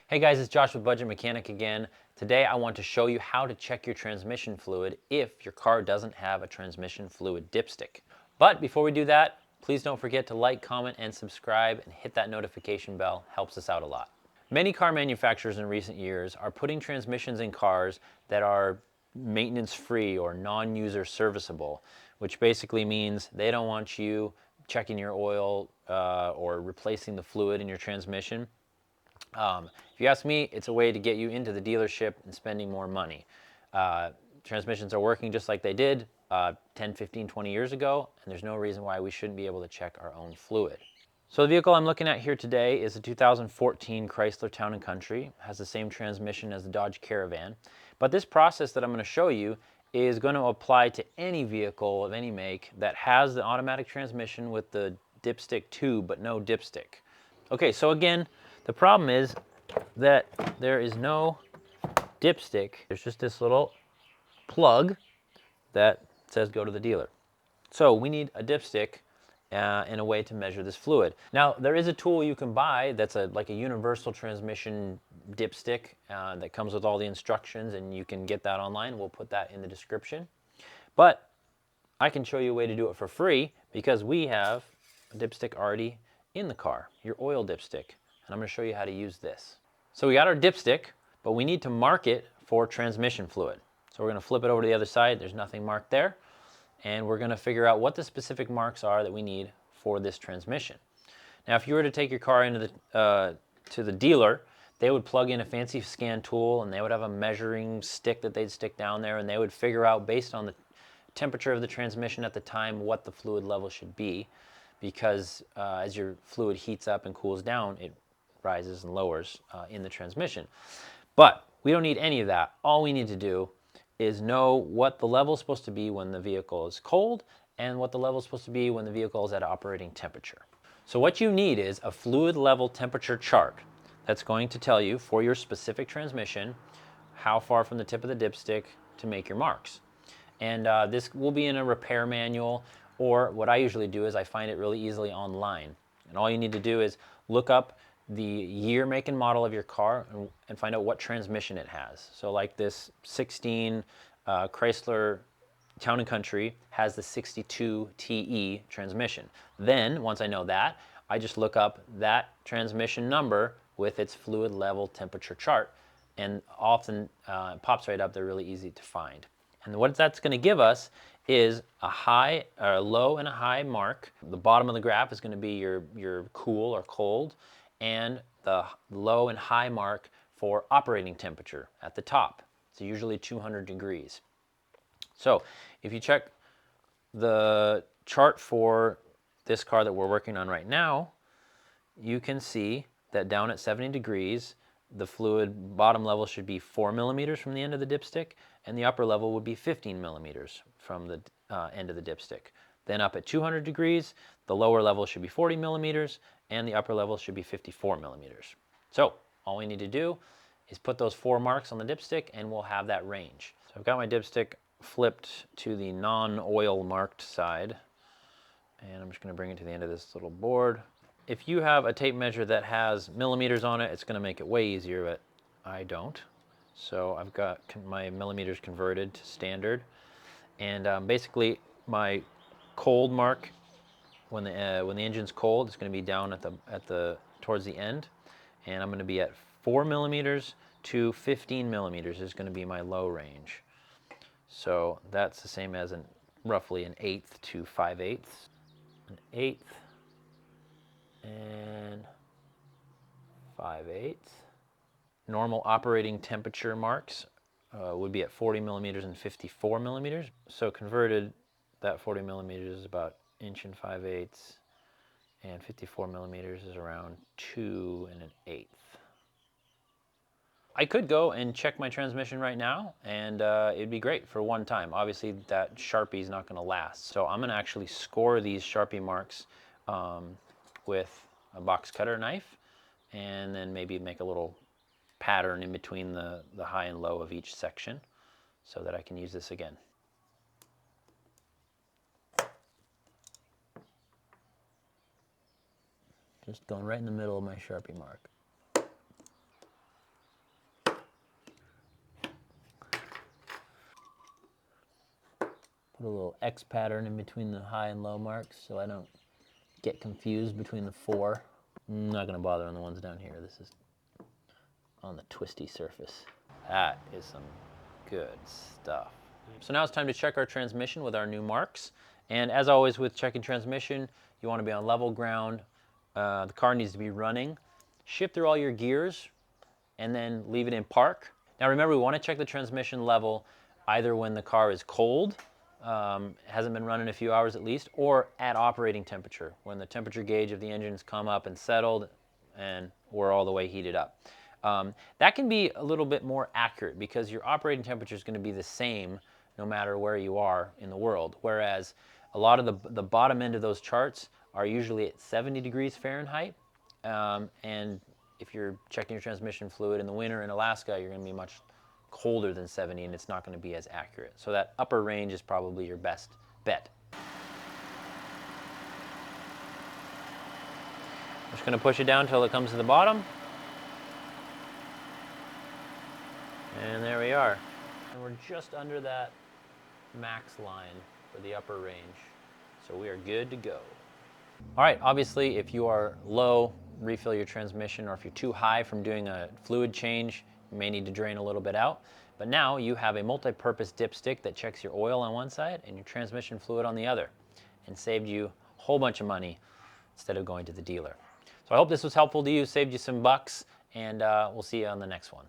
Hey guys, it's Josh with Budget Mechanic again. Today I want to show you how to check your transmission fluid if your car doesn't have a transmission fluid dipstick. But before we do that, please don't forget to like, comment, and subscribe and hit that notification bell. Helps us out a lot. Many car manufacturers in recent years are putting transmissions in cars that are maintenance free or non-user serviceable, which basically means they don't want you checking your oil or replacing the fluid in your transmission. If you ask me, it's a way to get you into the dealership and spending more money. Transmissions are working just like they did 10, 15, 20 years ago, and there's no reason why we shouldn't be able to check our own fluid. So the vehicle I'm looking at here today is a 2014 Chrysler Town & Country. It has the same transmission as the Dodge Caravan. But this process that I'm going to show you is going to apply to any vehicle of any make that has the automatic transmission with the dipstick tube but no dipstick. Okay, so again, the problem is that there is no dipstick. There's just this little plug that says go to the dealer. So we need a dipstick and a way to measure this fluid. Now, there is a tool you can buy that's like a universal transmission dipstick that comes with all the instructions, and you can get that online. We'll put that in the description. But I can show you a way to do it for free because we have a dipstick already in the car, your oil dipstick. And I'm going to show you how to use this. So we got our dipstick, but we need to mark it for transmission fluid. So we're going to flip it over to the other side. There's nothing marked there. And we're going to figure out what the specific marks are that we need for this transmission. Now, if you were to take your car into to the dealer, they would plug in a fancy scan tool, and they would have a measuring stick that they'd stick down there, and they would figure out based on the temperature of the transmission at the time what the fluid level should be, because as your fluid heats up and cools down, it rises and lowers in the transmission. But we don't need any of that. All we need to do is know what the level is supposed to be when the vehicle is cold and what the level is supposed to be when the vehicle is at operating temperature. So what you need is a fluid level temperature chart that's going to tell you for your specific transmission how far from the tip of the dipstick to make your marks. And this will be in a repair manual, or what I usually do is I find it really easily online. And all you need to do is look up the year, make, and model of your car and find out what transmission it has. So like this 16 Chrysler Town & Country has the 62 TE transmission. Then, once I know that, I just look up that transmission number with its fluid level temperature chart, and often it pops right up. They're really easy to find. And what that's going to give us is a low and a high mark. The bottom of the graph is going to be your cool or cold, and the low and high mark for operating temperature at the top. So usually 200 degrees. So if you check the chart for this car that we're working on right now, you can see that down at 70 degrees, the fluid bottom level should be 4 millimeters from the end of the dipstick, and the upper level would be 15 millimeters from the end of the dipstick. Then up at 200 degrees, the lower level should be 40 millimeters, and the upper level should be 54 millimeters. So all we need to do is put those 4 marks on the dipstick, and we'll have that range. So I've got my dipstick flipped to the non-oil marked side, and I'm just going to bring it to the end of this little board. If you have a tape measure that has millimeters on it, it's going to make it way easier, but I don't. So I've got my millimeters converted to standard, and basically my cold mark when the engine's cold, it's going to be down towards the end, and I'm going to be at 4 millimeters to 15 millimeters is going to be my low range. So that's the same as roughly an 1/8 to 5/8, an 1/8 and 5/8. Normal operating temperature marks would be at 40 millimeters and 54 millimeters. So converted, that 40 millimeters is about 1 5/8, and 54 millimeters is around 2 1/8. I could go and check my transmission right now, and it'd be great for one time. Obviously, that Sharpie is not going to last. So I'm going to actually score these Sharpie marks with a box cutter knife, and then maybe make a little pattern in between the high and low of each section so that I can use this again. Just going right in the middle of my Sharpie mark. Put a little X pattern in between the high and low marks so I don't get confused between the four. I'm not gonna bother on the ones down here. This is on the twisty surface. That is some good stuff. So now it's time to check our transmission with our new marks. And as always with checking transmission, you want to be on level ground. The car needs to be running. Shift through all your gears and then leave it in park. Now remember, we want to check the transmission level either when the car is cold, hasn't been running a few hours at least, or at operating temperature, when the temperature gauge of the engine's come up and settled and we're all the way heated up. That can be a little bit more accurate because your operating temperature is going to be the same no matter where you are in the world, whereas a lot of the bottom end of those charts are usually at 70 degrees Fahrenheit, and if you're checking your transmission fluid in the winter in Alaska, you're going to be much colder than 70 and it's not going to be as accurate. So that upper range is probably your best bet. I'm just going to push it down until it comes to the bottom. And there we are. And we're just under that max line for the upper range. So we are good to go. All right, obviously if you are low, refill your transmission, or if you're too high from doing a fluid change, you may need to drain a little bit out. But now you have a multi-purpose dipstick that checks your oil on one side and your transmission fluid on the other, and saved you a whole bunch of money instead of going to the dealer. So I hope this was helpful to you, saved you some bucks, and we'll see you on the next one.